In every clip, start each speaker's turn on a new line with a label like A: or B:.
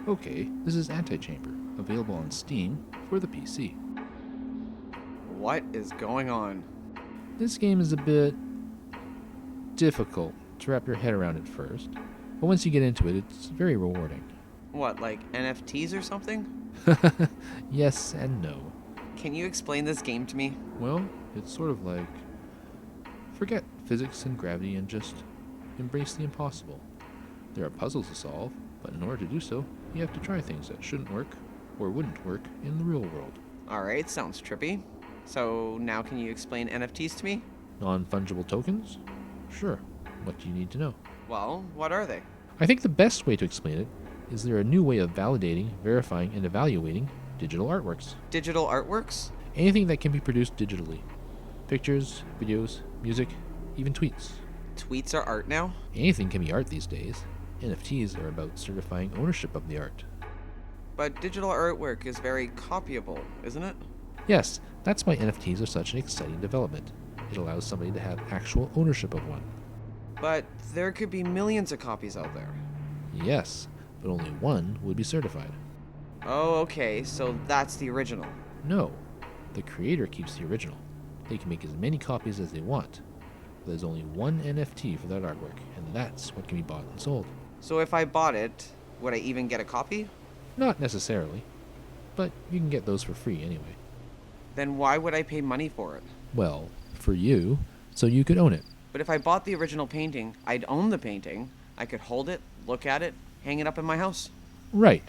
A: Okay, this is Antichamber, available on Steam for the PC.
B: What is going on?
A: This game is a bit difficult to wrap your head around at first, but once you get into it, it's very rewarding.
B: What, like NFTs or something?
A: Yes and no.
B: Can you explain this game to me?
A: Well, it's sort of like forget physics and gravity and just embrace the impossible. There are puzzles to solve, but in order to do so, you have to try things that shouldn't work or wouldn't work in the real world.
B: Alright, sounds trippy. So now can you explain NFTs to me?
A: Non-Fungible Tokens? Sure. What do you need to know?
B: Well, what are they?
A: I think the best way to explain it is they're a new way of validating, verifying, and evaluating digital artworks.
B: Digital artworks?
A: Anything that can be produced digitally. Pictures, videos, music, even tweets.
B: Tweets are art now?
A: Anything can be art these days. NFTs are about certifying ownership of the art.
B: But digital artwork is very copyable, isn't it?
A: Yes, that's why NFTs are such an exciting development. It allows somebody to have actual ownership of one.
B: But there could be millions of copies out there.
A: Yes, but only one would be certified.
B: Oh, okay, so that's the original.
A: No, the creator keeps the original. They can make as many copies as they want. But there's only one NFT for that artwork, and that's what can be bought and sold.
B: So if I bought it, would I even get a copy?
A: Not necessarily, but you can get those for free anyway.
B: Then why would I pay money for it?
A: Well, for you, so you could own it.
B: But if I bought the original painting, I'd own the painting. I could hold it, look at it, hang it up in my house.
A: Right.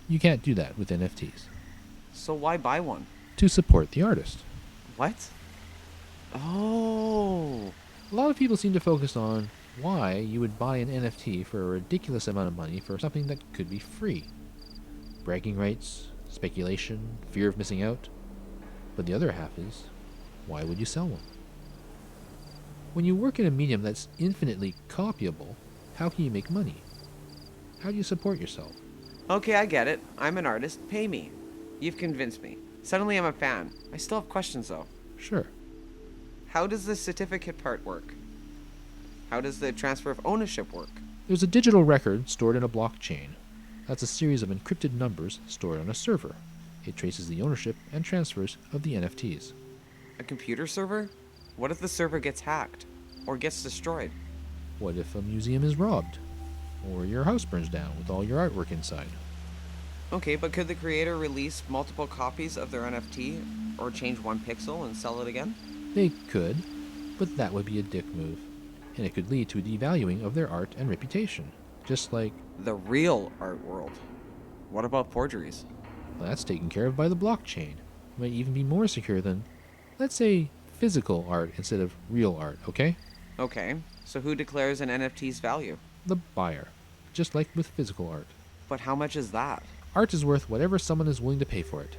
A: You can't do that with NFTs.
B: So why buy one?
A: To support the artist.
B: What? Oh.
A: A lot of people seem to focus on why you would buy an NFT for a ridiculous amount of money for something that could be free. Bragging rights, speculation, fear of missing out. But the other half is, why would you sell one? When you work in a medium that's infinitely copyable, how can you make money? How do you support yourself?
B: Okay, I get it. I'm an artist. Pay me. You've convinced me. Suddenly I'm a fan. I still have questions though.
A: Sure.
B: How does the certificate part work? How does the transfer of ownership work?
A: There's a digital record stored in a blockchain. That's a series of encrypted numbers stored on a server. It traces the ownership and transfers of the NFTs.
B: A computer server? What if the server gets hacked? Or gets destroyed?
A: What if a museum is robbed? Or your house burns down with all your artwork inside?
B: Okay, but could the creator release multiple copies of their NFT or change one pixel and sell it again?
A: They could, but that would be a dick move. And it could lead to a devaluing of their art and reputation. Just like,
B: The real art world. What about forgeries?
A: well, that's taken care of by the blockchain. It might even be more secure than, let's say, physical art instead of real art, okay?
B: Okay, so who declares an NFT's value?
A: The buyer. Just like with physical art.
B: But how much is that?
A: Art is worth whatever someone is willing to pay for it.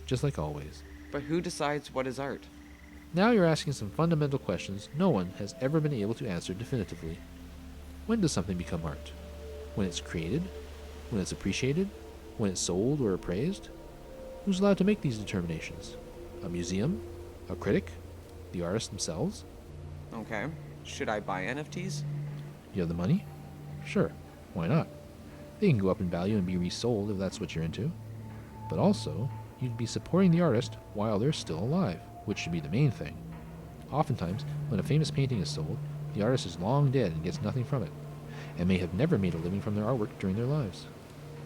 A: Just like always.
B: But who decides what is art?
A: Now you're asking some fundamental questions no one has ever been able to answer definitively. When does something become art? When it's created? When it's appreciated? When it's sold or appraised? Who's allowed to make these determinations? A museum? A critic? The artists themselves?
B: Okay, should I buy NFTs?
A: You have the money? Sure, why not? They can go up in value and be resold if that's what you're into. But also, you'd be supporting the artist while they're still alive, which should be the main thing. Oftentimes, when a famous painting is sold, the artist is long dead and gets nothing from it, and may have never made a living from their artwork during their lives.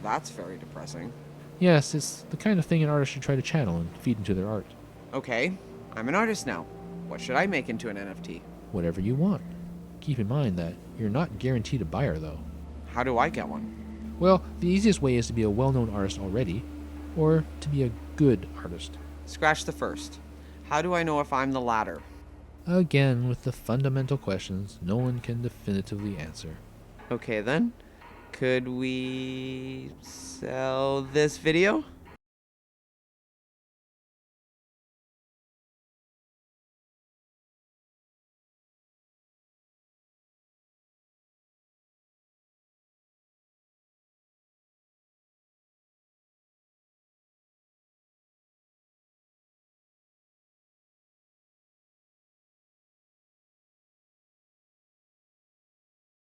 B: That's very depressing.
A: Yes, it's the kind of thing an artist should try to channel and feed into their art.
B: Okay, I'm an artist now. What should I make into an NFT?
A: Whatever you want. Keep in mind that you're not guaranteed a buyer, though.
B: How do I get one?
A: Well, the easiest way is to be a well-known artist already, or to be a good artist.
B: Scratch the first. How do I know if I'm the latter?
A: Again, with the fundamental questions no one can definitively answer.
B: Okay then, could we sell this video?